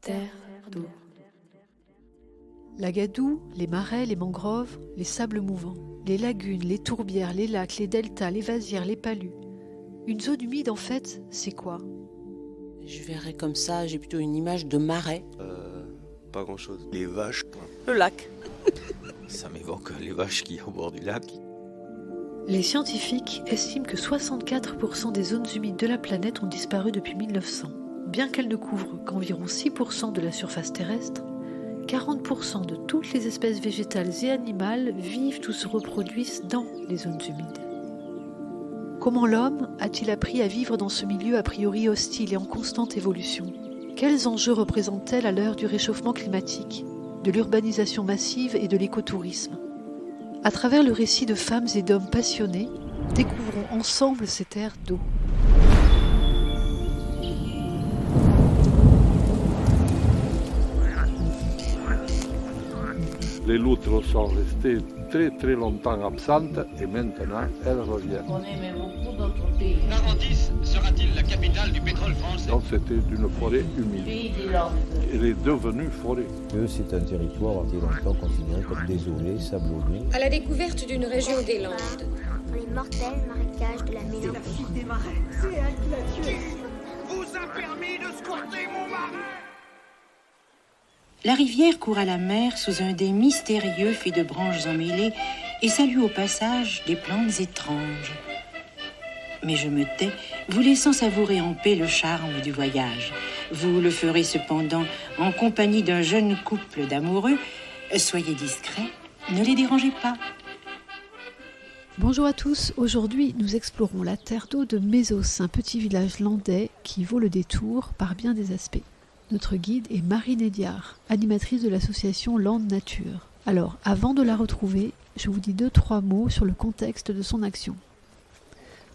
terre d'eau. La gadoue, les marais, les mangroves, les sables mouvants, les lagunes, les tourbières, les lacs, les deltas, les vasières, les palus. Une zone humide, en fait, c'est quoi? Je verrais comme ça, j'ai plutôt une image de marais. Pas grand-chose. Les vaches, quoi. Le lac. Ça m'évoque les vaches qu'il y a au bord du lac. Les scientifiques estiment que 64% des zones humides de la planète ont disparu depuis 1900. Bien qu'elles ne couvrent qu'environ 6% de la surface terrestre, 40% de toutes les espèces végétales et animales vivent ou se reproduisent dans les zones humides. Comment l'homme a-t-il appris à vivre dans ce milieu a priori hostile et en constante évolution? Quels enjeux représentent-elles à l'heure du réchauffement climatique, de l'urbanisation massive et de l'écotourisme? À travers le récit de femmes et d'hommes passionnés, découvrons ensemble ces terres d'eau. Les loutres sont restées très très longtemps absentes et maintenant elles reviennent. On aimait beaucoup d'autres pays. Narandis sera-t-il la capitale du pétrole français? Donc c'était une forêt humide. Pays des Landes. Elle est devenue forêt. C'est un territoire qui est longtemps considéré comme désolé, sablonné. À la découverte d'une région des Landes. Dans les mortels marécages de la Mélancolie. C'est la fille des marais. C'est elle qui l'a tué. Vous a permis de squatter mon marais? La rivière court à la mer sous un dais mystérieux fait de branches emmêlées et salue au passage des plantes étranges. Mais je me tais, vous laissant savourer en paix le charme du voyage. Vous le ferez cependant en compagnie d'un jeune couple d'amoureux. Soyez discrets, ne les dérangez pas. Bonjour à tous, aujourd'hui nous explorons la terre d'eau de Mésos, un petit village landais qui vaut le détour par bien des aspects. Notre guide est Marine Ediard, animatrice de l'association Land Nature. Alors, avant de la retrouver, je vous dis 2-3 mots sur le contexte de son action.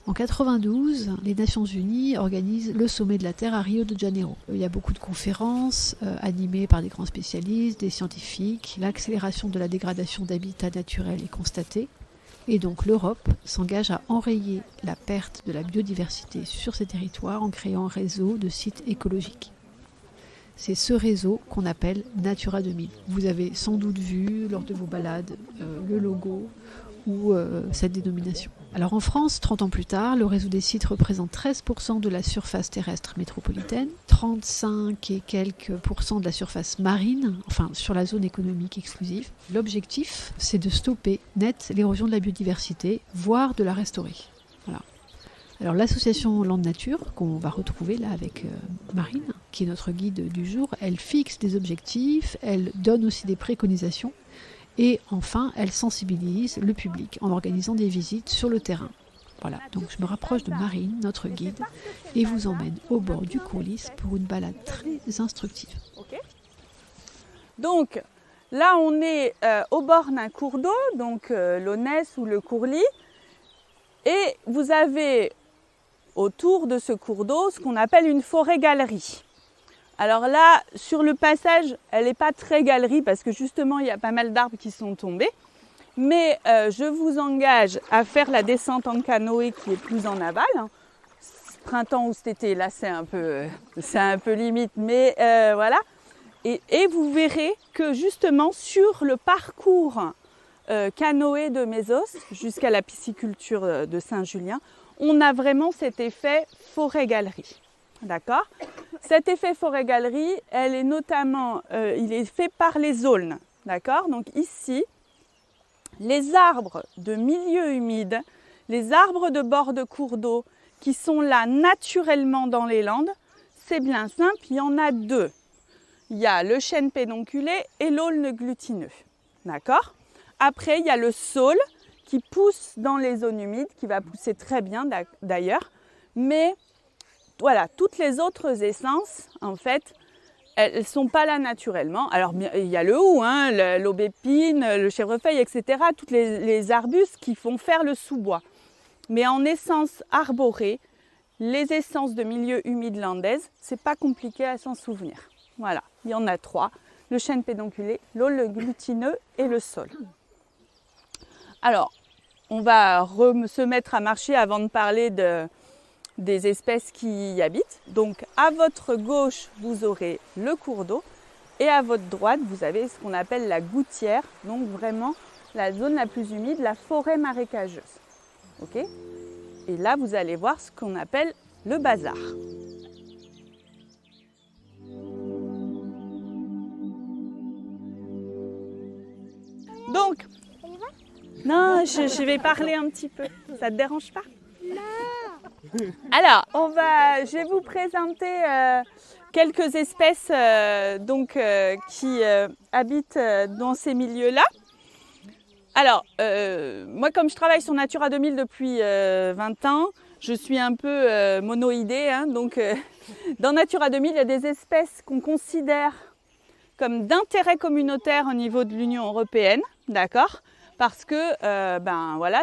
En 92, les Nations Unies organisent le sommet de la Terre à Rio de Janeiro. Il y a beaucoup de conférences animées par des grands spécialistes, des scientifiques. L'accélération de la dégradation d'habitats naturels est constatée. Et donc l'Europe s'engage à enrayer la perte de la biodiversité sur ces territoires en créant un réseau de sites écologiques. C'est ce réseau qu'on appelle Natura 2000. Vous avez sans doute vu lors de vos balades le logo ou cette dénomination. Alors en France, 30 ans plus tard, le réseau des sites représente 13% de la surface terrestre métropolitaine, 35 et quelques pourcents de la surface marine, enfin sur la zone économique exclusive. L'objectif, c'est de stopper net l'érosion de la biodiversité, voire de la restaurer. Voilà. Alors l'association Land Nature, qu'on va retrouver là avec Marine, qui est notre guide du jour, elle fixe des objectifs, elle donne aussi des préconisations et enfin elle sensibilise le public en organisant des visites sur le terrain. Voilà, donc je me rapproche de Marine, notre guide, et vous emmène au bord du Courlis pour une balade très instructive. Okay. Donc là on est au bord d'un cours d'eau, donc l'Aunesse ou le Courlis, et vous avez autour de ce cours d'eau ce qu'on appelle une forêt-galerie. Alors là, sur le passage, elle n'est pas très galerie parce que justement, il y a pas mal d'arbres qui sont tombés. Mais je vous engage à faire la descente en canoë qui est plus en aval. Printemps ou cet été, là, c'est un peu limite, mais voilà. Et vous verrez que justement, sur le parcours canoë de Mésos jusqu'à la pisciculture de Saint-Julien, on a vraiment cet effet forêt-galerie. D'accord ? Cet effet forêt-galerie, elle est notamment, il est fait par les aulnes. D'accord ? Donc ici, les arbres de milieu humide, les arbres de bord de cours d'eau qui sont là naturellement dans les Landes, c'est bien simple, il y en a deux. Il y a le chêne pédonculé et l'aulne glutineux. D'accord ? Après, il y a le saule qui pousse dans les zones humides, qui va pousser très bien d'ailleurs. Mais voilà, toutes les autres essences, en fait, elles ne sont pas là naturellement. Alors, il y a le houx, l'aubépine, le chèvrefeuille, etc. Tous les arbustes qui font faire le sous-bois. Mais en essence arborée, les essences de milieu humide landaise, c'est pas compliqué à s'en souvenir. Voilà, il y en a 3. Le chêne pédonculé, l'aulne glutineux et le saule. Alors, on va se mettre à marcher avant de parler des espèces qui y habitent. Donc à votre gauche, vous aurez le cours d'eau et à votre droite, vous avez ce qu'on appelle la gouttière, donc vraiment la zone la plus humide, la forêt marécageuse. Ok ? Et là, vous allez voir ce qu'on appelle le bazar. Donc, non, je vais parler un petit peu. Ça te dérange pas ? Non. Alors, je vais vous présenter quelques espèces qui habitent dans ces milieux-là. Alors, moi, comme je travaille sur Natura 2000 depuis 20 ans, je suis un peu monoïdée. Donc, dans Natura 2000, il y a des espèces qu'on considère comme d'intérêt communautaire au niveau de l'Union européenne, d'accord ? Parce que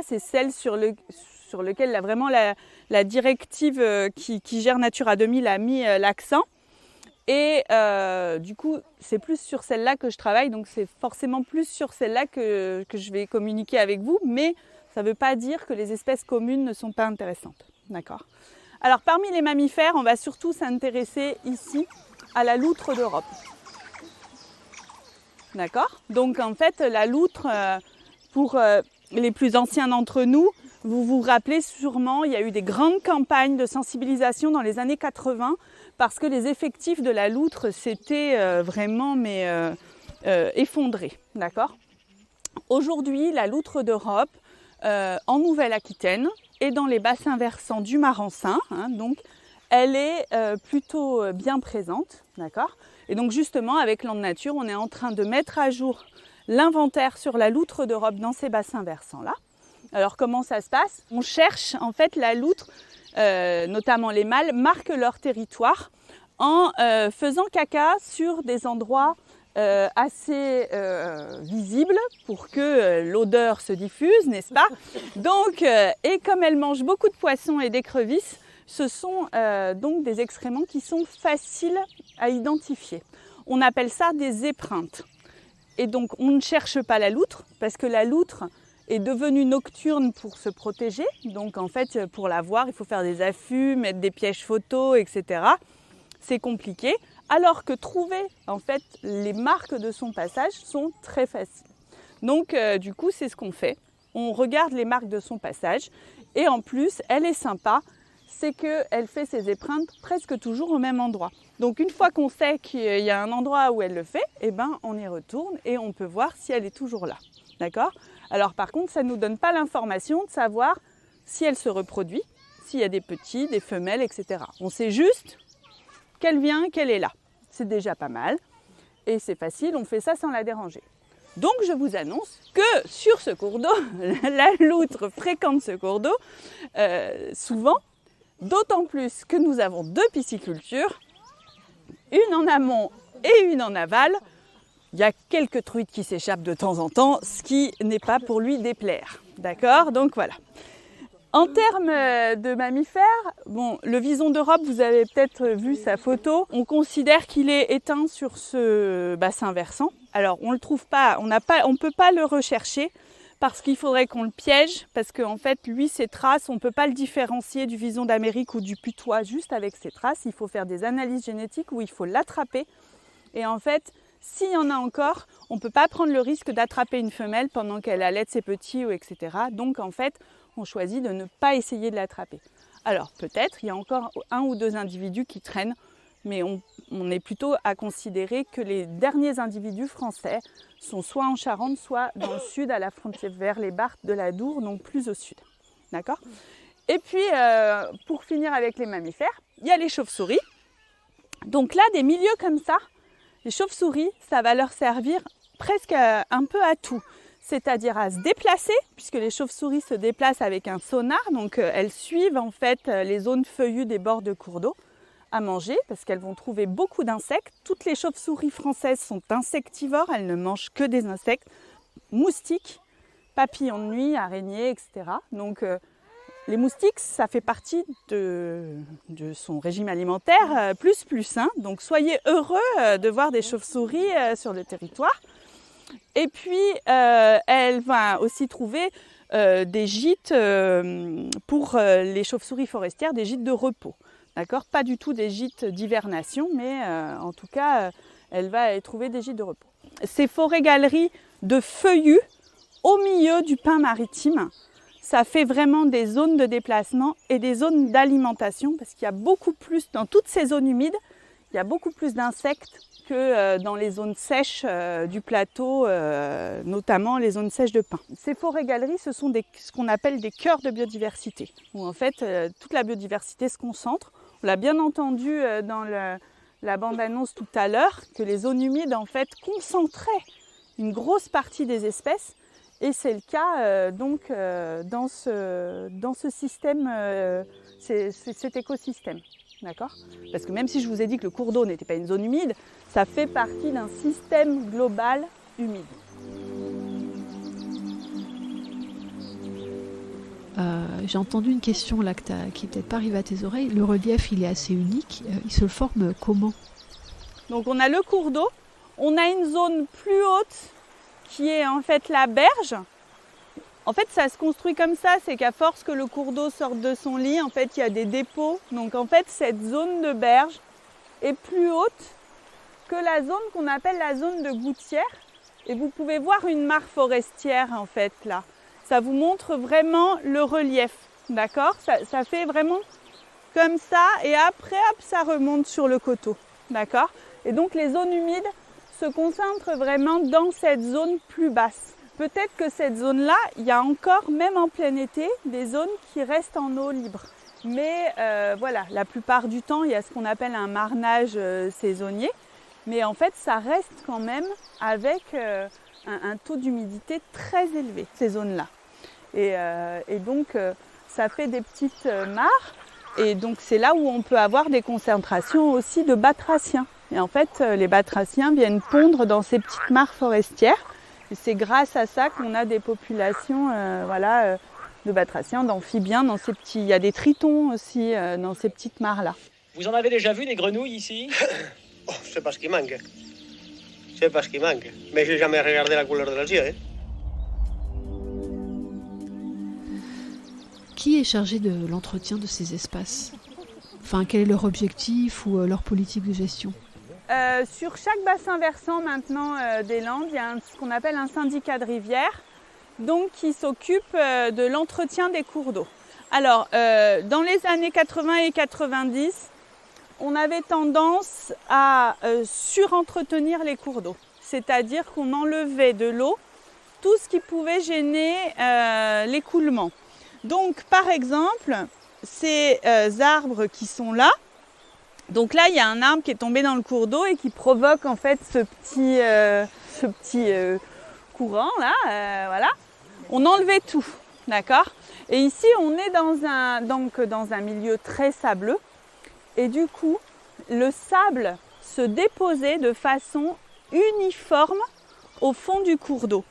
c'est celle sur lequel vraiment la directive qui gère Natura 2000 a mis l'accent. Et du coup, c'est plus sur celle-là que je travaille, donc c'est forcément plus sur celle-là que je vais communiquer avec vous, mais ça ne veut pas dire que les espèces communes ne sont pas intéressantes, d'accord ? Alors, parmi les mammifères, on va surtout s'intéresser ici à la loutre d'Europe. D'accord ? Donc en fait, la loutre, pour les plus anciens d'entre nous, vous vous rappelez sûrement, il y a eu des grandes campagnes de sensibilisation dans les années 80 parce que les effectifs de la loutre s'étaient vraiment effondrés. D'accord ? Aujourd'hui, la loutre d'Europe, en Nouvelle-Aquitaine et dans les bassins versants du Marensin, donc elle est plutôt bien présente. D'accord ? Et donc justement, avec Land Nature, on est en train de mettre à jour l'inventaire sur la loutre d'Europe dans ces bassins versants-là. Alors comment ça se passe ? On cherche en fait la loutre, notamment les mâles, marquent leur territoire en faisant caca sur des endroits assez visibles pour que l'odeur se diffuse, n'est-ce pas ? Donc, et comme elles mangent beaucoup de poissons et d'écrevisses, ce sont donc des excréments qui sont faciles à identifier. On appelle ça des épreintes. Et donc on ne cherche pas la loutre parce que la loutre est devenue nocturne pour se protéger. Donc en fait, pour la voir, il faut faire des affûts, mettre des pièges photos, etc. C'est compliqué. Alors que trouver en fait les marques de son passage sont très faciles. Donc du coup, c'est ce qu'on fait. On regarde les marques de son passage et en plus, elle est sympa. C'est qu'elle fait ses épreintes presque toujours au même endroit. Donc une fois qu'on sait qu'il y a un endroit où elle le fait, on y retourne et on peut voir si elle est toujours là. D'accord ? Alors par contre, ça ne nous donne pas l'information de savoir si elle se reproduit, s'il y a des petits, des femelles, etc. On sait juste qu'elle vient, qu'elle est là. C'est déjà pas mal et c'est facile, on fait ça sans la déranger. Donc je vous annonce que sur ce cours d'eau, la loutre fréquente ce cours d'eau souvent. D'autant plus que nous avons 2 piscicultures, une en amont et une en aval. Il y a quelques truites qui s'échappent de temps en temps, ce qui n'est pas pour lui déplaire. D'accord ? Donc voilà. En termes de mammifères, le vison d'Europe, vous avez peut-être vu sa photo. On considère qu'il est éteint sur ce bassin versant. Alors on le trouve pas, on peut pas le rechercher. Parce qu'il faudrait qu'on le piège, parce qu'en fait, lui, ses traces, on ne peut pas le différencier du vison d'Amérique ou du putois juste avec ses traces. Il faut faire des analyses génétiques où il faut l'attraper. Et en fait, s'il y en a encore, on ne peut pas prendre le risque d'attraper une femelle pendant qu'elle allaite ses petits, ou etc. Donc en fait, on choisit de ne pas essayer de l'attraper. Alors peut-être, il y a encore 1 ou 2 individus qui traînent, mais on est plutôt à considérer que les derniers individus français sont soit en Charente, soit dans le sud, à la frontière vers les Barthes de la Dour, donc plus au sud. D'accord ? Et puis, pour finir avec les mammifères, il y a les chauves-souris. Donc là, des milieux comme ça, les chauves-souris, ça va leur servir presque un peu à tout. C'est-à-dire à se déplacer, puisque les chauves-souris se déplacent avec un sonar, donc elles suivent en fait les zones feuillues des bords de cours d'eau, à manger parce qu'elles vont trouver beaucoup d'insectes. Toutes les chauves-souris françaises sont insectivores, elles ne mangent que des insectes, moustiques, papillons de nuit, araignées, etc. Donc les moustiques, ça fait partie de son régime alimentaire plus. Donc soyez heureux de voir des chauves-souris sur le territoire. Et puis elle va aussi trouver des gîtes pour les chauves-souris forestières, des gîtes de repos. D'accord ? Pas du tout des gîtes d'hivernation, mais en tout cas, elle va y trouver des gîtes de repos. Ces forêts-galeries de feuillus au milieu du pin maritime, ça fait vraiment des zones de déplacement et des zones d'alimentation, parce qu'il y a beaucoup plus, dans toutes ces zones humides, il y a beaucoup plus d'insectes que dans les zones sèches du plateau, notamment les zones sèches de pin. Ces forêts-galeries, ce sont ce qu'on appelle des cœurs de biodiversité, où en fait toute la biodiversité se concentre. On l'a bien entendu dans la bande-annonce tout à l'heure, que les zones humides en fait concentraient une grosse partie des espèces, et c'est le cas dans ce système, cet écosystème. D'accord ? Parce que même si je vous ai dit que le cours d'eau n'était pas une zone humide, ça fait partie d'un système global humide. J'ai entendu une question là qui n'est peut-être pas arrivée à tes oreilles. Le relief, il est assez unique. Il se forme comment ? Donc on a le cours d'eau, on a une zone plus haute qui est en fait la berge. En fait, ça se construit comme ça, c'est qu'à force que le cours d'eau sorte de son lit, en fait, il y a des dépôts. Donc en fait, cette zone de berge est plus haute que la zone qu'on appelle la zone de gouttière. Et vous pouvez voir une mare forestière, en fait, là. Ça vous montre vraiment le relief, d'accord ? Ça fait vraiment comme ça, et après, hop, ça remonte sur le coteau, d'accord ? Et donc, les zones humides se concentrent vraiment dans cette zone plus basse. Peut-être que cette zone-là, il y a encore, même en plein été, des zones qui restent en eau libre. Mais voilà, la plupart du temps, il y a ce qu'on appelle un marnage saisonnier. Mais en fait, ça reste quand même avec un taux d'humidité très élevé, ces zones-là. Et donc, ça fait des petites mares. Et donc, c'est là où on peut avoir des concentrations aussi de batraciens. Et en fait, les batraciens viennent pondre dans ces petites mares forestières. Et c'est grâce à ça qu'on a des populations de batraciens, d'amphibiens, dans ces petits. Il y a des tritons aussi dans ces petites mares-là. Vous en avez déjà vu des grenouilles ici ? Oh, c'est pas ce qui manque. C'est pas ce qui manque. Mais j'ai jamais regardé la couleur de leurs yeux. Qui est chargé de l'entretien de ces espaces ? Enfin, quel est leur objectif ou leur politique de gestion ? Sur chaque bassin versant maintenant des Landes, il y a ce qu'on appelle un syndicat de rivière, donc qui s'occupe de l'entretien des cours d'eau. Alors, dans les années 80 et 90, on avait tendance à surentretenir les cours d'eau. C'est-à-dire qu'on enlevait de l'eau tout ce qui pouvait gêner l'écoulement. Donc, par exemple, ces arbres qui sont là, donc là, il y a un arbre qui est tombé dans le cours d'eau et qui provoque en fait ce petit courant là, voilà. On enlevait tout, d'accord ? Et ici, on est dans un milieu très sableux. Et du coup, le sable se déposait de façon uniforme au fond du cours d'eau.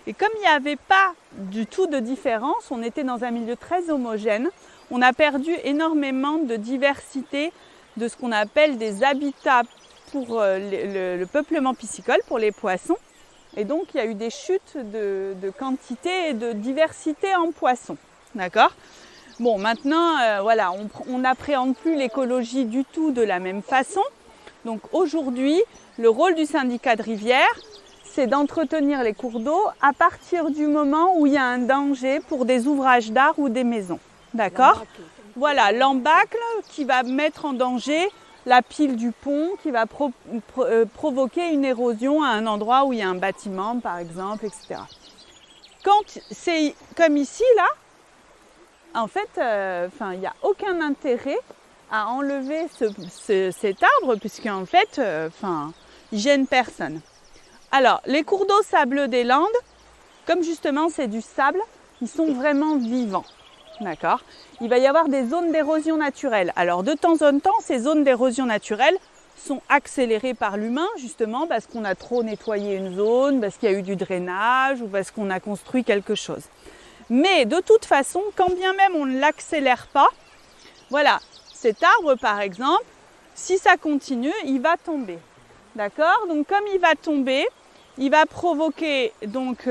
Et comme il n'y avait pas du tout de différence, on était dans un milieu très homogène, on a perdu énormément de diversité de ce qu'on appelle des habitats pour le peuplement piscicole, pour les poissons. Et donc, il y a eu des chutes de quantité et de diversité en poissons. D'accord ? Bon, maintenant, voilà, on n'appréhende plus l'écologie du tout de la même façon. Donc aujourd'hui, le rôle du syndicat de rivière, c'est d'entretenir les cours d'eau à partir du moment où il y a un danger pour des ouvrages d'art ou des maisons. D'accord ? Voilà, l'embâcle qui va mettre en danger la pile du pont, qui va provoquer une érosion à un endroit où il y a un bâtiment, par exemple, etc. Quand c'est comme ici, là, en fait, il n'y a aucun intérêt à enlever cet arbre, puisqu'en fait, il gêne personne. Alors, les cours d'eau sableux des Landes, comme justement c'est du sable, ils sont vraiment vivants. D'accord ? Il va y avoir des zones d'érosion naturelle. Alors, de temps en temps, ces zones d'érosion naturelle sont accélérées par l'humain, justement parce qu'on a trop nettoyé une zone, parce qu'il y a eu du drainage ou parce qu'on a construit quelque chose. Mais de toute façon, quand bien même on ne l'accélère pas, voilà, cet arbre par exemple, si ça continue, il va tomber. D'accord ? Donc comme il va tomber, il va provoquer donc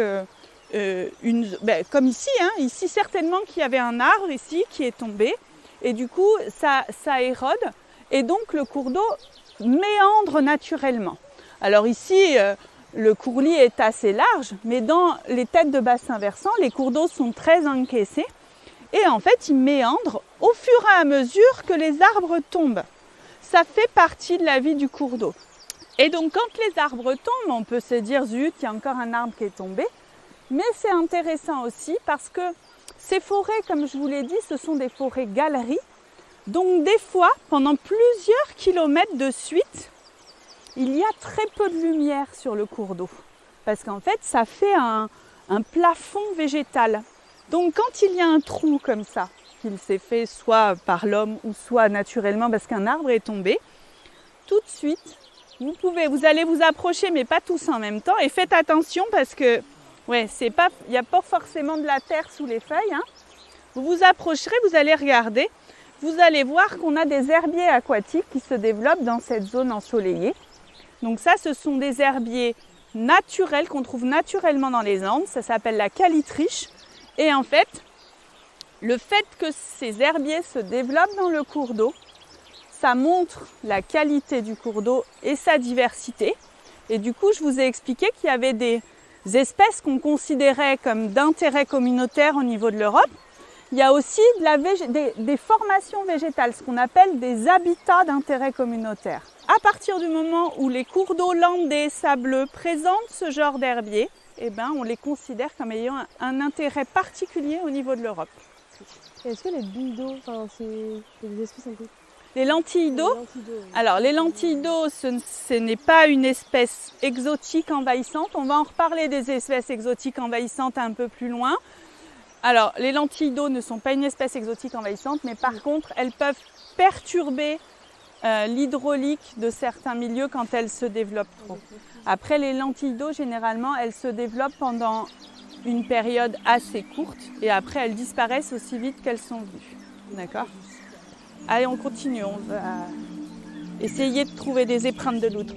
comme ici, hein, ici certainement qu'il y avait un arbre ici qui est tombé et du coup ça érode et donc le cours d'eau méandre naturellement. Alors ici le courlis est assez large, mais dans les têtes de bassin versant, les cours d'eau sont très encaissés et en fait ils méandrent au fur et à mesure que les arbres tombent. Ça fait partie de la vie du cours d'eau. Et donc quand les arbres tombent, on peut se dire zut, il y a encore un arbre qui est tombé. Mais c'est intéressant aussi parce que ces forêts, comme je vous l'ai dit, ce sont des forêts galeries. Donc des fois, pendant plusieurs kilomètres de suite, il y a très peu de lumière sur le cours d'eau. Parce qu'en fait, ça fait un plafond végétal. Donc quand il y a un trou comme ça, qu'il s'est fait soit par l'homme ou soit naturellement parce qu'un arbre est tombé, tout de suite, vous allez vous approcher, mais pas tous en même temps. Et faites attention parce que il n'y a pas forcément de la terre sous les feuilles. Hein. Vous vous approcherez, vous allez regarder. Vous allez voir qu'on a des herbiers aquatiques qui se développent dans cette zone ensoleillée. Donc ça, ce sont des herbiers naturels qu'on trouve naturellement dans les Andes. Ça s'appelle la calitriche. Et en fait, le fait que ces herbiers se développent dans le cours d'eau, ça montre la qualité du cours d'eau et sa diversité. Et du coup, je vous ai expliqué qu'il y avait des espèces qu'on considérait comme d'intérêt communautaire au niveau de l'Europe. Il y a aussi des formations végétales, ce qu'on appelle des habitats d'intérêt communautaire. À partir du moment où les cours d'eau landais, sableux présentent ce genre d'herbier, on les considère comme ayant un intérêt particulier au niveau de l'Europe. Est-ce que les billes d'eau, c'est des espèces un peu... Les lentilles d'eau. Alors, les lentilles d'eau, ce n'est pas une espèce exotique envahissante. On va en reparler des espèces exotiques envahissantes un peu plus loin. Alors, les lentilles d'eau ne sont pas une espèce exotique envahissante, mais par contre, elles peuvent perturber l'hydraulique de certains milieux quand elles se développent trop. Après, les lentilles d'eau, généralement, elles se développent pendant une période assez courte et après, elles disparaissent aussi vite qu'elles sont venues. D'accord ? Allez, on continue, on va essayer de trouver des épreintes de loutre.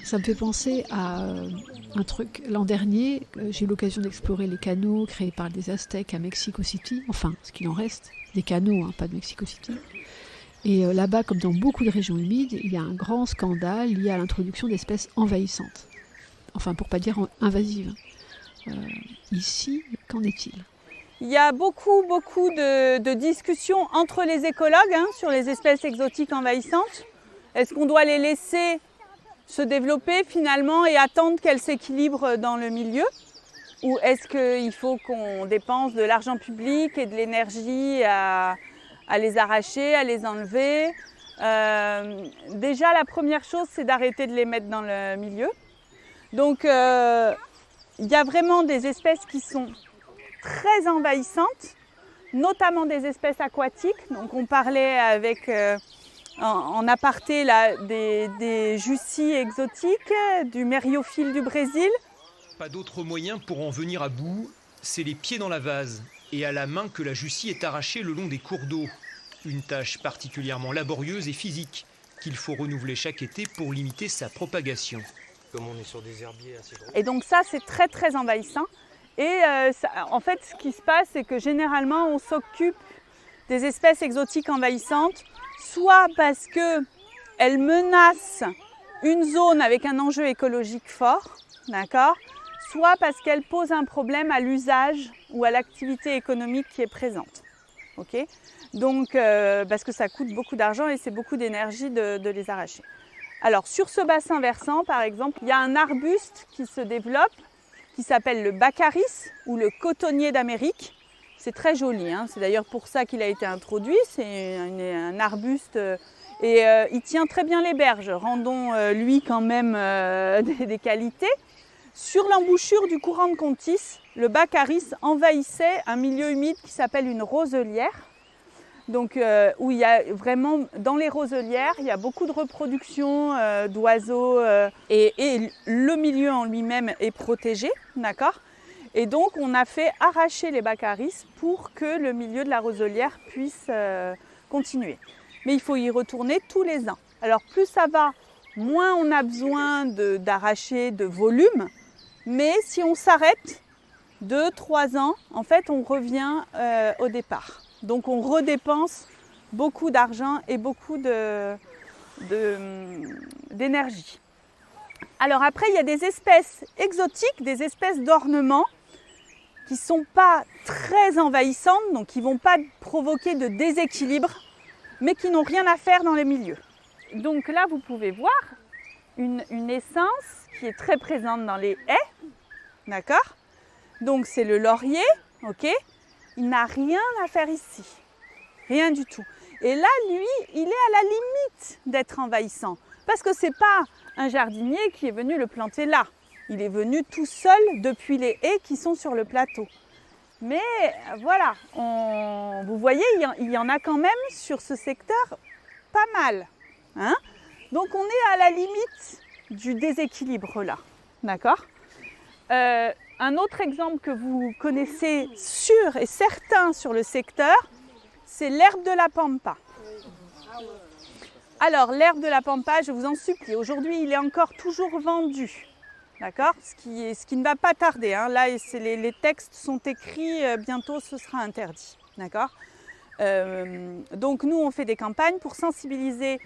Ça me fait penser à un truc. L'an dernier, j'ai eu l'occasion d'explorer les canaux créés par les Aztèques à Mexico City. Enfin, ce qu'il en reste, des canaux, pas de Mexico City. Et là-bas, comme dans beaucoup de régions humides, il y a un grand scandale lié à l'introduction d'espèces envahissantes. Enfin, pour ne pas dire invasives. Ici, qu'en est-il ? Il y a beaucoup de discussions entre les écologues sur les espèces exotiques envahissantes. Est-ce qu'on doit les laisser se développer finalement et attendre qu'elles s'équilibrent dans le milieu ? Ou est-ce qu'il faut qu'on dépense de l'argent public et de l'énergie à les arracher, à les enlever ? Déjà, la première chose, c'est d'arrêter de les mettre dans le milieu. Donc, il y a vraiment des espèces qui sont très envahissantes, notamment des espèces aquatiques. Donc on parlait avec, en aparté là, des jussies exotiques, du mériophile du Brésil. Pas d'autre moyen pour en venir à bout, c'est les pieds dans la vase et à la main que la jussie est arrachée le long des cours d'eau. Une tâche particulièrement laborieuse et physique qu'il faut renouveler chaque été pour limiter sa propagation. Comme on est sur des herbiers assez gros. Et donc ça, c'est très très envahissant. Et en fait, ce qui se passe, c'est que généralement, on s'occupe des espèces exotiques envahissantes, soit parce qu'elles menacent une zone avec un enjeu écologique fort, d'accord, soit parce qu'elles posent un problème à l'usage ou à l'activité économique qui est présente. Okay ? Donc, parce que ça coûte beaucoup d'argent et c'est beaucoup d'énergie de les arracher. Alors sur ce bassin versant, par exemple, il y a un arbuste qui se développe, qui s'appelle le baccharis ou le cotonnier d'Amérique. C'est très joli, c'est d'ailleurs pour ça qu'il a été introduit, c'est un arbuste et il tient très bien les berges, rendons-lui quand même des qualités. Sur l'embouchure du courant de Contis, le baccharis envahissait un milieu humide qui s'appelle une roselière. Donc, où il y a vraiment, dans les roselières, il y a beaucoup de reproduction d'oiseaux et le milieu en lui-même est protégé, d'accord ? Et donc, on a fait arracher les baccharis pour que le milieu de la roselière puisse continuer. Mais il faut y retourner tous les ans. Alors plus ça va, moins on a besoin d'arracher de volume. Mais si on s'arrête 2-3 ans, en fait, on revient au départ. Donc on redépense beaucoup d'argent et beaucoup d'énergie. Alors après, il y a des espèces exotiques, des espèces d'ornements qui ne sont pas très envahissantes, donc qui ne vont pas provoquer de déséquilibre, mais qui n'ont rien à faire dans les milieux. Donc là, vous pouvez voir une essence qui est très présente dans les haies, d'accord? Donc c'est le laurier, ok? Il n'a rien à faire ici, rien du tout. Et là, lui, il est à la limite d'être envahissant, parce que ce n'est pas un jardinier qui est venu le planter là. Il est venu tout seul depuis les haies qui sont sur le plateau. Mais voilà, vous voyez, il y en a quand même sur ce secteur pas mal. Hein? Donc on est à la limite du déséquilibre là. D'accord? Un autre exemple que vous connaissez sûr et certain sur le secteur, c'est l'herbe de la pampa. Alors l'herbe de la pampa, je vous en supplie, aujourd'hui il est encore toujours vendu. D'accord? Ce qui ne va pas tarder. Hein. Là, les textes sont écrits, bientôt ce sera interdit. D'accord? Donc nous, on fait des campagnes pour sensibiliser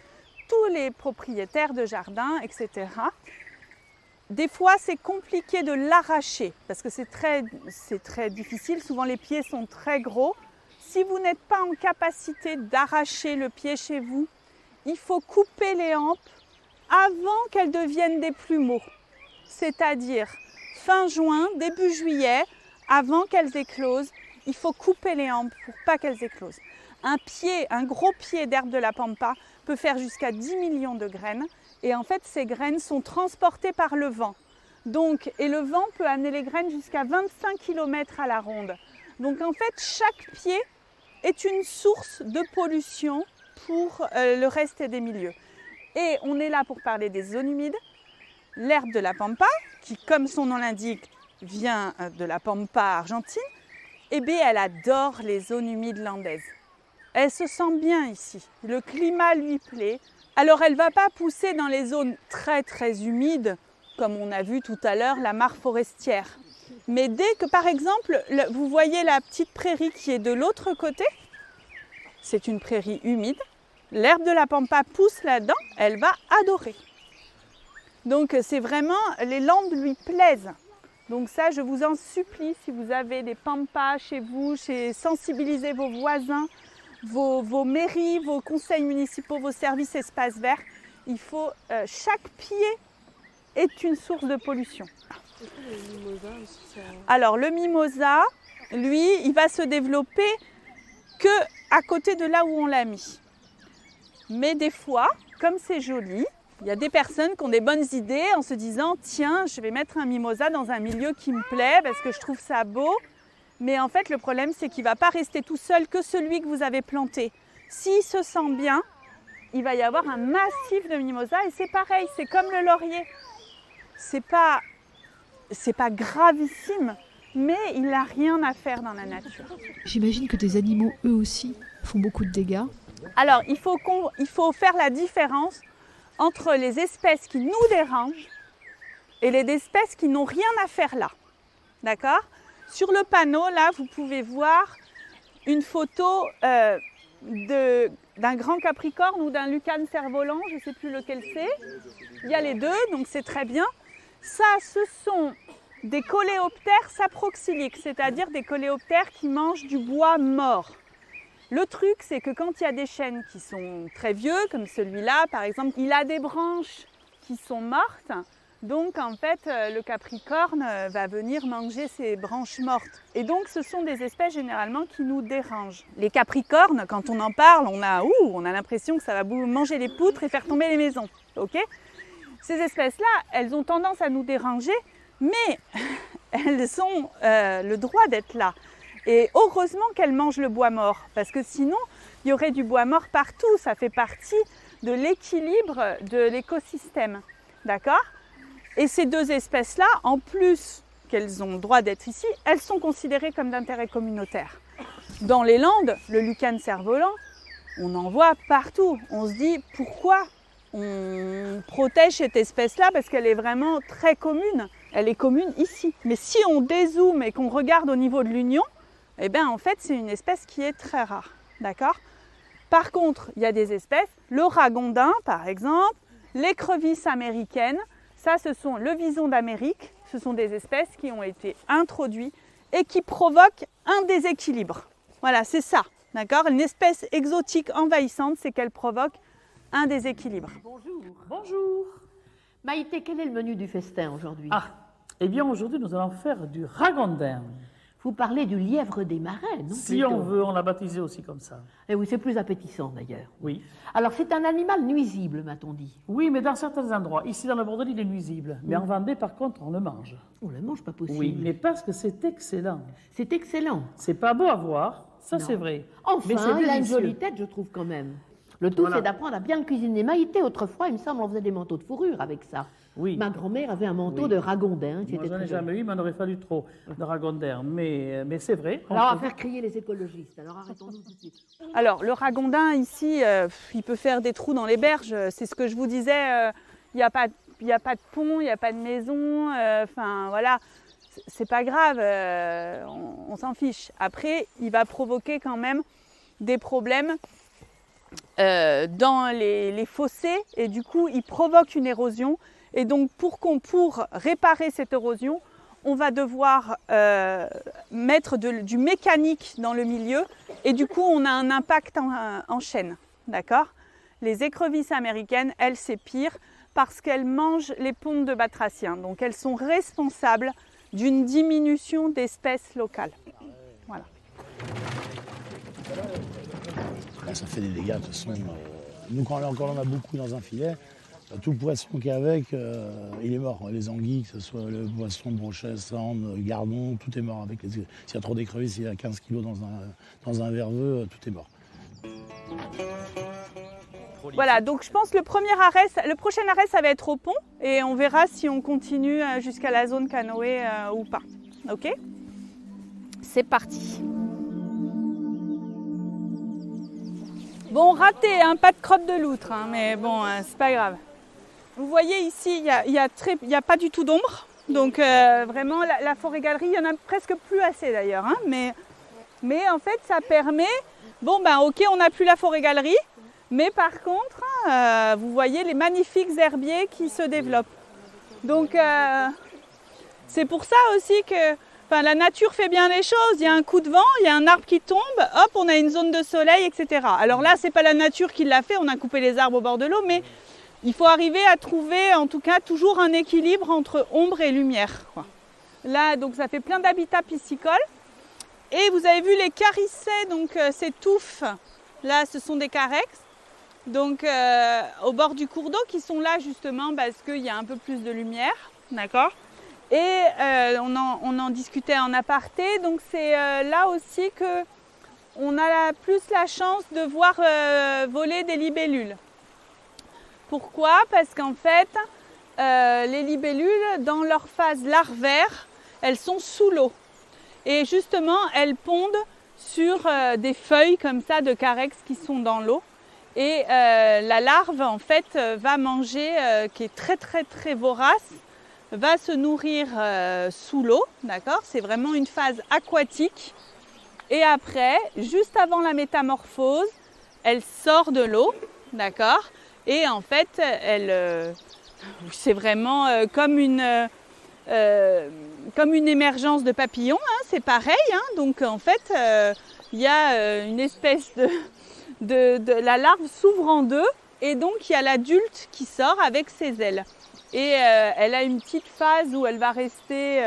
tous les propriétaires de jardins, etc. Des fois, c'est compliqué de l'arracher parce que c'est très difficile. Souvent, les pieds sont très gros. Si vous n'êtes pas en capacité d'arracher le pied chez vous, il faut couper les hampes avant qu'elles deviennent des plumeaux. C'est-à-dire fin juin, début juillet, avant qu'elles éclosent, il faut couper les hampes pour pas qu'elles éclosent. Un gros pied d'herbe de la pampa peut faire jusqu'à 10 millions de graines et en fait ces graines sont transportées par le vent. Donc, et le vent peut amener les graines jusqu'à 25 km à la ronde. Donc en fait chaque pied est une source de pollution pour le reste des milieux. Et on est là pour parler des zones humides. L'herbe de la pampa, qui comme son nom l'indique, vient de la pampa argentine, eh bien elle adore les zones humides landaises. Elle se sent bien ici, le climat lui plaît. Alors elle ne va pas pousser dans les zones très très humides, comme on a vu tout à l'heure, la mare forestière. Mais dès que par exemple, vous voyez la petite prairie qui est de l'autre côté, c'est une prairie humide, l'herbe de la pampa pousse là-dedans, elle va adorer. Donc c'est vraiment, les landes lui plaisent. Donc ça, je vous en supplie, si vous avez des pampas chez vous, sensibilisez vos voisins, vos mairies, vos conseils municipaux, vos services espaces verts. Il faut, chaque pied est une source de pollution. Alors le mimosa, lui, il va se développer que à côté de là où on l'a mis. Mais des fois, comme c'est joli, il y a des personnes qui ont des bonnes idées en se disant « Tiens, je vais mettre un mimosa dans un milieu qui me plaît parce que je trouve ça beau. » Mais en fait, le problème, c'est qu'il ne va pas rester tout seul que celui que vous avez planté. S'il se sent bien, il va y avoir un massif de mimosa et c'est pareil, c'est comme le laurier. C'est pas gravissime, mais il n'a rien à faire dans la nature. J'imagine que des animaux, eux aussi, font beaucoup de dégâts. Alors, il faut faire la différence entre les espèces qui nous dérangent et les espèces qui n'ont rien à faire là. D'accord? Sur le panneau, là, vous pouvez voir une photo d'un grand capricorne ou d'un lucane cerf-volant, je ne sais plus lequel c'est. Il y a les deux, donc c'est très bien. Ça, ce sont des coléoptères saproxyliques, c'est-à-dire des coléoptères qui mangent du bois mort. Le truc, c'est que quand il y a des chênes qui sont très vieux, comme celui-là par exemple, il a des branches qui sont mortes. Donc en fait, le capricorne va venir manger ces branches mortes. Et donc ce sont des espèces généralement qui nous dérangent. Les capricornes, quand on en parle, on a l'impression que ça va manger les poutres et faire tomber les maisons. Okay ? Ces espèces-là, elles ont tendance à nous déranger, mais elles ont le droit d'être là. Et heureusement qu'elles mangent le bois mort, parce que sinon, il y aurait du bois mort partout. Ça fait partie de l'équilibre de l'écosystème. D'accord ? Et ces deux espèces-là, en plus qu'elles ont le droit d'être ici, elles sont considérées comme d'intérêt communautaire. Dans les Landes, le lucane cerf-volant, on en voit partout. On se dit, pourquoi on protège cette espèce-là parce qu'elle est vraiment très commune. Elle est commune ici. Mais si on dézoome et qu'on regarde au niveau de l'Union, eh bien en fait c'est une espèce qui est très rare. D'accord ? Par contre, il y a des espèces, le ragondin par exemple, l'écrevisse américaine, ça ce sont le vison d'Amérique, ce sont des espèces qui ont été introduites et qui provoquent un déséquilibre. Voilà, c'est ça. D'accord ? Une espèce exotique envahissante, c'est qu'elle provoque un déséquilibre. Bonjour. Bonjour. Maïté, quel est le menu du festin aujourd'hui? Ah, eh bien aujourd'hui nous allons faire du ragondin. Vous parlez du lièvre des marais, non? Si on veut, on l'a baptisé aussi comme ça. Eh oui, c'est plus appétissant d'ailleurs. Oui. Alors c'est un animal nuisible, m'a-t-on dit? Oui, mais dans certains endroits. Ici dans le Bordelais, il est nuisible. Mais en Vendée, par contre, on le mange. On le mange, pas possible. Oui, mais parce que c'est excellent. C'est excellent. C'est pas beau à voir, ça c'est vrai. Enfin, mais il a une jolie tête, je trouve quand même. Le tout, c'est d'apprendre à bien cuisiner. Maïté, autrefois, il me semble, on faisait des manteaux de fourrure avec ça. Oui. Ma grand-mère avait un manteau de ragondin. Moi, j'en ai jamais eu, mais on aurait fallu trop de ragondin. Mais c'est vrai. Alors, on va faire crier les écologistes. Alors, arrêtons-nous tout de suite. Alors, le ragondin, ici, il peut faire des trous dans les berges. C'est ce que je vous disais. Il n'y a pas de pont, il n'y a pas de maison. Enfin, voilà. C'est pas grave. On s'en fiche. Après, il va provoquer quand même des problèmes dans les fossés. Et du coup, il provoque une érosion. Et donc, pour réparer cette érosion, on va devoir mettre du mécanique dans le milieu. Et du coup, on a un impact en chaîne. D'accord ? Les écrevisses américaines, elles, c'est pire parce qu'elles mangent les pompes de batraciens. Donc, elles sont responsables d'une diminution d'espèces locales. Voilà. Là, ça fait des dégâts, de toute façon. Nous, quand on a beaucoup dans un filet, tout le poisson qu'il y a avec, il est mort. Les anguilles, que ce soit le poisson, brochet, sande, gardon, tout est mort. S'il y a trop d'écrevisses, s'il y a 15 kilos dans un verveux, tout est mort. Voilà, donc je pense que le prochain arrêt, ça va être au pont. Et on verra si on continue jusqu'à la zone canoë ou pas. Ok ? C'est parti. Bon, raté, hein, pas de crotte de loutre, hein, mais bon, c'est pas grave. Vous voyez ici, il y a pas du tout d'ombre. Donc vraiment, la forêt-galerie, il y en a presque plus assez d'ailleurs. Hein, mais en fait, ça permet... Bon, ben ok, on n'a plus la forêt-galerie. Mais par contre, vous voyez les magnifiques herbiers qui se développent. Donc c'est pour ça aussi que la nature fait bien les choses. Il y a un coup de vent, il y a un arbre qui tombe, hop, on a une zone de soleil, etc. Alors là, c'est pas la nature qui l'a fait, on a coupé les arbres au bord de l'eau, mais il faut arriver à trouver, en tout cas, toujours un équilibre entre ombre et lumière, quoi. Là, donc ça fait plein d'habitats piscicoles. Et vous avez vu les carissets, donc ces touffes, là, ce sont des carex. Donc au bord du cours d'eau qui sont là justement parce qu'il y a un peu plus de lumière, d'accord ? Et on en discutait en aparté, donc c'est là aussi qu'on a plus la chance de voir voler des libellules. Pourquoi ? Parce qu'en fait, les libellules, dans leur phase larvaire, elles sont sous l'eau. Et justement, elles pondent sur des feuilles comme ça de carex qui sont dans l'eau. Et la larve, en fait, va manger, qui est très très très vorace, va se nourrir sous l'eau, d'accord ? C'est vraiment une phase aquatique. Et après, juste avant la métamorphose, elle sort de l'eau, d'accord ? Et en fait, c'est vraiment comme une émergence de papillons, hein, c'est pareil. Hein, donc en fait, il y a une espèce la larve s'ouvre en deux et donc il y a l'adulte qui sort avec ses ailes. Et elle a une petite phase où elle va rester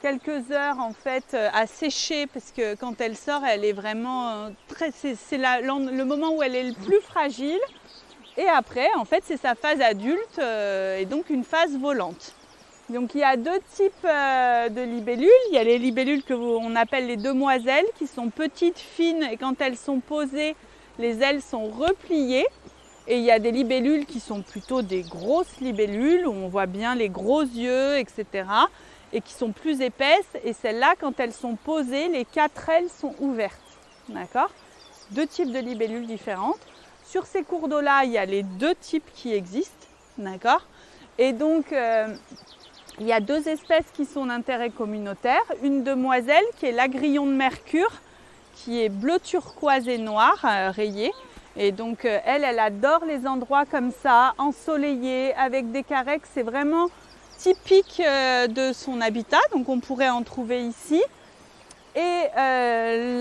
quelques heures en fait à sécher parce que quand elle sort, elle est vraiment c'est le moment où elle est le plus fragile. Et après, en fait, c'est sa phase adulte et donc une phase volante. Donc il y a deux types de libellules. Il y a les libellules qu'on appelle les demoiselles qui sont petites, fines et quand elles sont posées, les ailes sont repliées. Et il y a des libellules qui sont plutôt des grosses libellules où on voit bien les gros yeux, etc. et qui sont plus épaisses. Et celles-là, quand elles sont posées, les 4 ailes sont ouvertes. D'accord ? Deux types de libellules différentes. Sur ces cours d'eau-là, il y a les deux types qui existent, d'accord? Et donc, il y a deux espèces qui sont d'intérêt communautaire. Une demoiselle qui est l'agrillon de Mercure, qui est bleu turquoise et noir, rayé. Et donc, elle adore les endroits comme ça, ensoleillés, avec des carex. C'est vraiment typique de son habitat, donc on pourrait en trouver ici. Et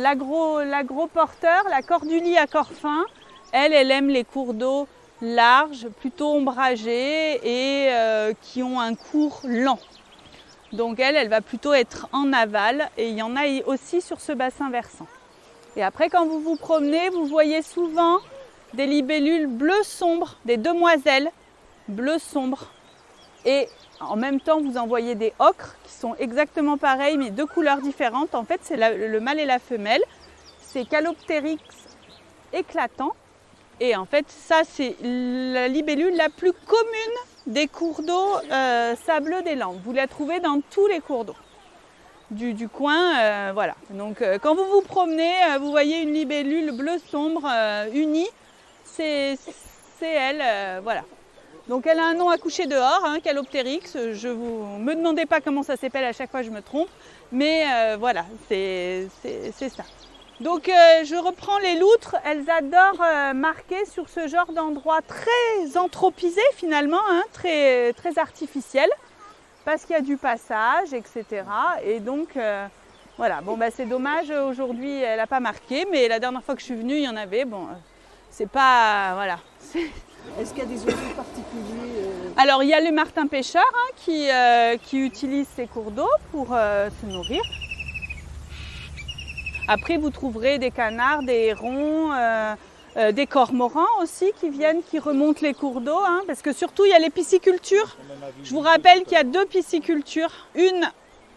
l'agro-porteur, la cordulie à corps fin, elle aime les cours d'eau larges, plutôt ombragés et qui ont un cours lent. Donc elle va plutôt être en aval et il y en a aussi sur ce bassin versant. Et après, quand vous vous promenez, vous voyez souvent des libellules bleu sombre, des demoiselles bleu sombre. Et en même temps, vous en voyez des ocres qui sont exactement pareils, mais de couleurs différentes. En fait, c'est le mâle et la femelle. C'est Calopteryx éclatant. Et en fait, ça, c'est la libellule la plus commune des cours d'eau sableux des Landes. Vous la trouvez dans tous les cours d'eau du coin. Voilà. Donc, quand vous vous promenez, vous voyez une libellule bleu sombre unie. C'est elle. Voilà. Donc, elle a un nom à coucher dehors, hein, Calopteryx. Me demandez pas comment ça s'appelle, à chaque fois je me trompe. Mais voilà, c'est ça. Donc je reprends les loutres, elles adorent marquer sur ce genre d'endroit très anthropisé finalement, hein, très, très artificiel, parce qu'il y a du passage, etc. Et donc voilà, bon c'est dommage, aujourd'hui elle n'a pas marqué, mais la dernière fois que je suis venue, il y en avait, bon, c'est pas, voilà. Est-ce qu'il y a des oiseaux particuliers Alors il y a le martin pêcheur hein, qui utilise ces cours d'eau pour se nourrir. Après, vous trouverez des canards, des hérons, des cormorans aussi qui remontent les cours d'eau. Hein, parce que surtout, il y a les piscicultures. Je vous rappelle qu'il y a deux piscicultures. Une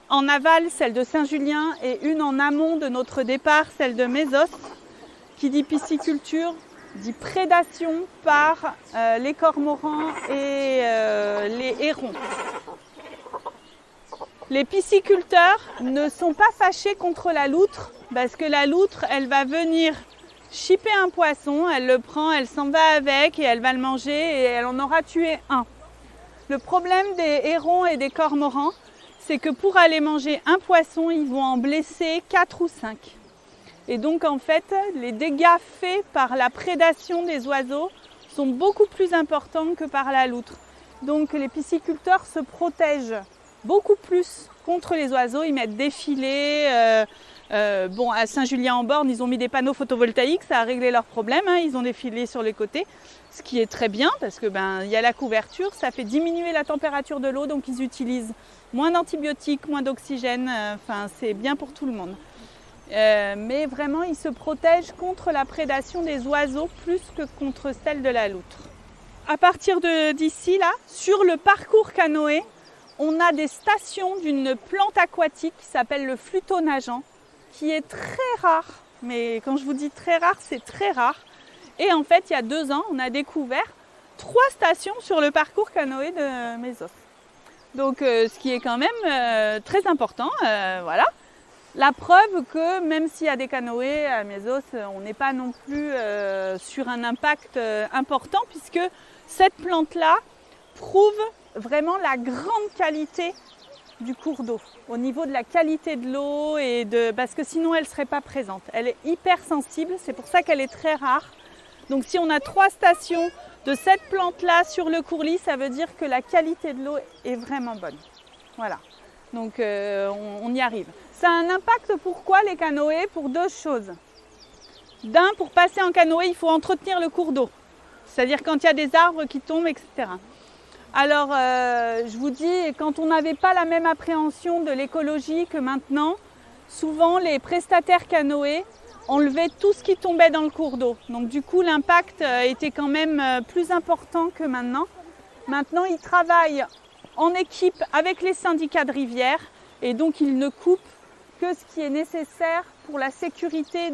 en aval, celle de Saint-Julien, et une en amont de notre départ, celle de Mésos. Qui dit pisciculture, dit prédation par les cormorans et les hérons. Les pisciculteurs ne sont pas fâchés contre la loutre parce que la loutre, elle va venir chipper un poisson, elle le prend, elle s'en va avec et elle va le manger et elle en aura tué un. Le problème des hérons et des cormorans, c'est que pour aller manger un poisson, ils vont en blesser 4 ou 5. Et donc en fait, les dégâts faits par la prédation des oiseaux sont beaucoup plus importants que par la loutre. Donc les pisciculteurs se protègent beaucoup plus contre les oiseaux, ils mettent des filets. Bon, à Saint-Julien-en-Borne, ils ont mis des panneaux photovoltaïques, ça a réglé leur problème, hein, ils ont des filets sur les côtés, ce qui est très bien parce que il y a la couverture, ça fait diminuer la température de l'eau, donc ils utilisent moins d'antibiotiques, moins d'oxygène, c'est bien pour tout le monde. Mais vraiment, ils se protègent contre la prédation des oiseaux plus que contre celle de la loutre. À partir d'ici, là, sur le parcours canoë, on a des stations d'une plante aquatique qui s'appelle le fluto nageant, qui est très rare. Mais quand je vous dis très rare, c'est très rare. Et en fait, il y a 2 ans, on a découvert 3 stations sur le parcours canoë de Mésos. Donc, ce qui est quand même très important, voilà. La preuve que même s'il y a des canoës à Mésos, on n'est pas non plus sur un impact important, puisque cette plante-là prouve vraiment la grande qualité du cours d'eau, au niveau de la qualité de l'eau, parce que sinon elle ne serait pas présente. Elle est hyper sensible, c'est pour ça qu'elle est très rare. Donc si on a 3 stations de cette plante-là sur le courlis, ça veut dire que la qualité de l'eau est vraiment bonne. Voilà, donc on y arrive. Ça a un impact, pourquoi les canoës? Pour 2 choses. D'un, pour passer en canoë, il faut entretenir le cours d'eau, c'est-à-dire quand il y a des arbres qui tombent, etc. Alors, je vous dis, quand on n'avait pas la même appréhension de l'écologie que maintenant, souvent les prestataires canoës enlevaient tout ce qui tombait dans le cours d'eau. Donc du coup, l'impact était quand même plus important que maintenant. Maintenant, ils travaillent en équipe avec les syndicats de rivière et donc ils ne coupent que ce qui est nécessaire pour la sécurité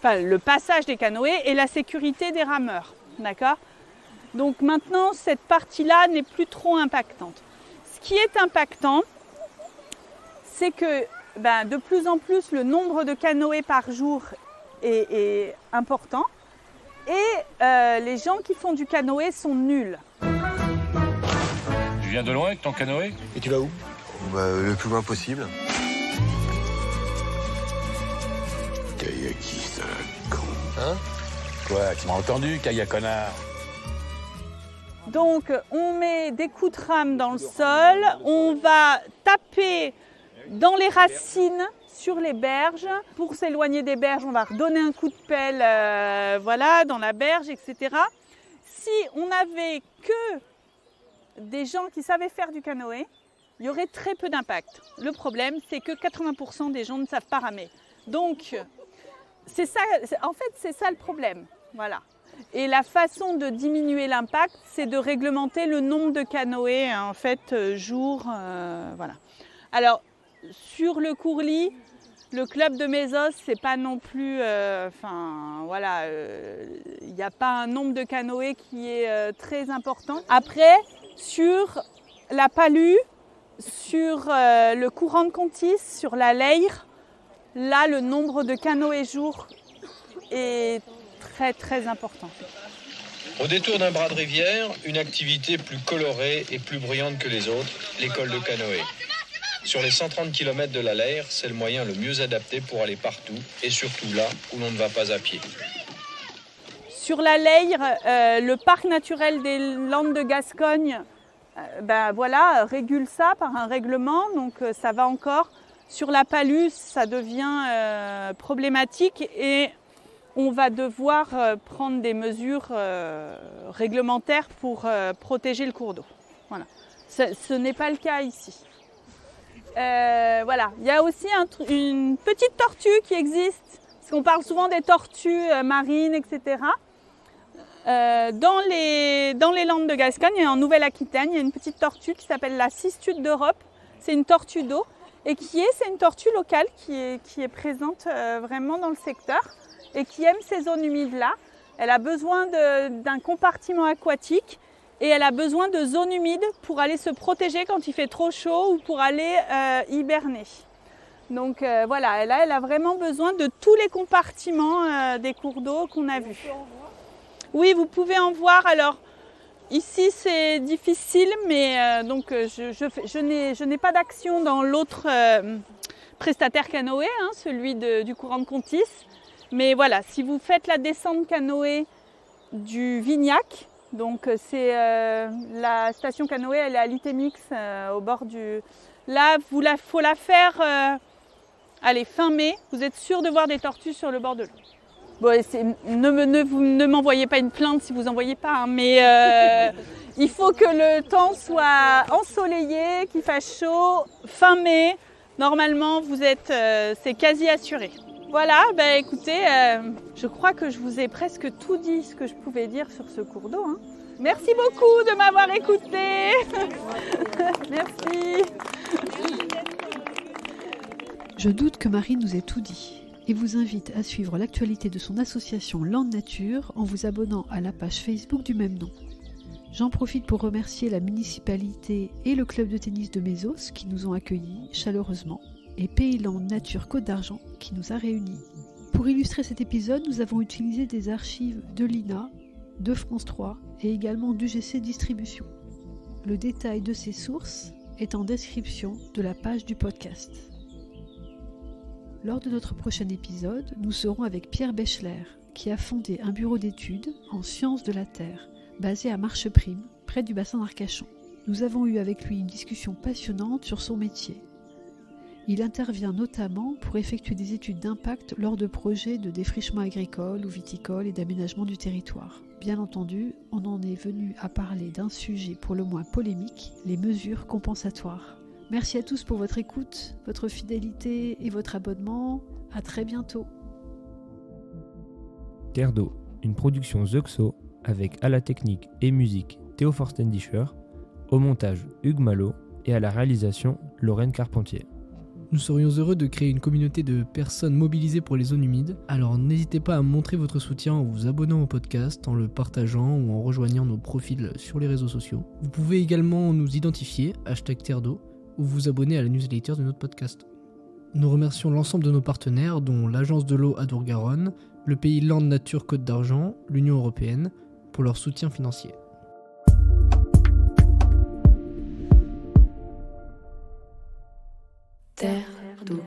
le passage des canoës et la sécurité des rameurs. D'accord ? Donc maintenant, cette partie-là n'est plus trop impactante. Ce qui est impactant, c'est que de plus en plus, le nombre de canoës par jour est important. et les gens qui font du canoë sont nuls. Tu viens de loin avec ton canoë? Et tu vas où? Le plus loin possible. Kayaki, c'est un con. Hein? Quoi, tu m'as entendu, Kaya connard? Donc on met des coups de rame dans le sol, on va taper dans les racines sur les berges. Pour s'éloigner des berges, on va redonner un coup de pelle dans la berge, etc. Si on n'avait que des gens qui savaient faire du canoë, il y aurait très peu d'impact. Le problème, c'est que 80% des gens ne savent pas ramer. Donc, c'est ça le problème. Voilà. Et la façon de diminuer l'impact, c'est de réglementer le nombre de canoës, jour. Voilà. Alors, sur le Courlis, le club de Mésos, c'est pas non plus, il n'y a pas un nombre de canoës qui est très important. Après, sur la Palue, sur le courant de Contis, sur la Leyre, là, le nombre de canoës jour est très très important. Au détour d'un bras de rivière, une activité plus colorée et plus bruyante que les autres, l'école de canoë. Sur les 130 km de la Leyre, c'est le moyen le mieux adapté pour aller partout et surtout là où l'on ne va pas à pied. Sur la Leyre, le parc naturel des Landes de Gascogne régule ça par un règlement, donc ça va encore. Sur la Palue, ça devient problématique et on va devoir prendre des mesures réglementaires pour protéger le cours d'eau. Voilà. Ce n'est pas le cas ici. Il y a aussi une petite tortue qui existe, parce qu'on parle souvent des tortues marines, etc. Dans les Landes de Gascogne et en Nouvelle-Aquitaine, il y a une petite tortue qui s'appelle la cistude d'Europe. C'est une tortue d'eau et c'est une tortue locale qui est présente vraiment dans le secteur et qui aime ces zones humides-là. Elle a besoin d'un compartiment aquatique et elle a besoin de zones humides pour aller se protéger quand il fait trop chaud ou pour aller hiberner. Donc elle a vraiment besoin de tous les compartiments des cours d'eau qu'on a vus. Oui, vous pouvez en voir. Alors, ici, c'est difficile, mais je n'ai pas d'action dans l'autre prestataire canoë, celui du courant de Contis. Mais voilà, si vous faites la descente canoë du Vignac, donc c'est la station canoë, elle est à l'Itémix, au bord du... Là, faut la faire fin mai. Vous êtes sûr de voir des tortues sur le bord de l'eau. Bon, ne m'envoyez pas une plainte si vous n'en voyez pas, mais il faut que le temps soit ensoleillé, qu'il fasse chaud. Fin mai, normalement, c'est quasi assuré. Voilà, écoutez, je crois que je vous ai presque tout dit ce que je pouvais dire sur ce cours d'eau. Merci beaucoup de m'avoir écouté. Merci. Je doute que Marie nous ait tout dit et vous invite à suivre l'actualité de son association Land Nature en vous abonnant à la page Facebook du même nom. J'en profite pour remercier la municipalité et le club de tennis de Mésos qui nous ont accueillis chaleureusement et Pays Land Nature Côte d'Argent qui nous a réunis. Pour illustrer cet épisode, nous avons utilisé des archives de l'INA, de France 3 et également d'UGC Distribution. Le détail de ces sources est en description de la page du podcast. Lors de notre prochain épisode, nous serons avec Pierre Bechler, qui a fondé un bureau d'études en sciences de la Terre, basé à Marcheprime, près du bassin d'Arcachon. Nous avons eu avec lui une discussion passionnante sur son métier. Il intervient notamment pour effectuer des études d'impact lors de projets de défrichement agricole ou viticole et d'aménagement du territoire. Bien entendu, on en est venu à parler d'un sujet pour le moins polémique, les mesures compensatoires. Merci à tous pour votre écoute, votre fidélité et votre abonnement. À très bientôt. Terre d'eau, une production Zuxo avec à la technique et musique Théo Forstendischer, au montage Hugues Malo et à la réalisation Lorraine Carpentier. Nous serions heureux de créer une communauté de personnes mobilisées pour les zones humides, alors n'hésitez pas à montrer votre soutien en vous abonnant au podcast, en le partageant ou en rejoignant nos profils sur les réseaux sociaux. Vous pouvez également nous identifier, #TerreDeau, ou vous abonner à la newsletter de notre podcast. Nous remercions l'ensemble de nos partenaires, dont l'Agence de l'eau Adour-Garonne, le pays Land Nature Côte d'Argent, l'Union européenne, pour leur soutien financier. Terre d'eau.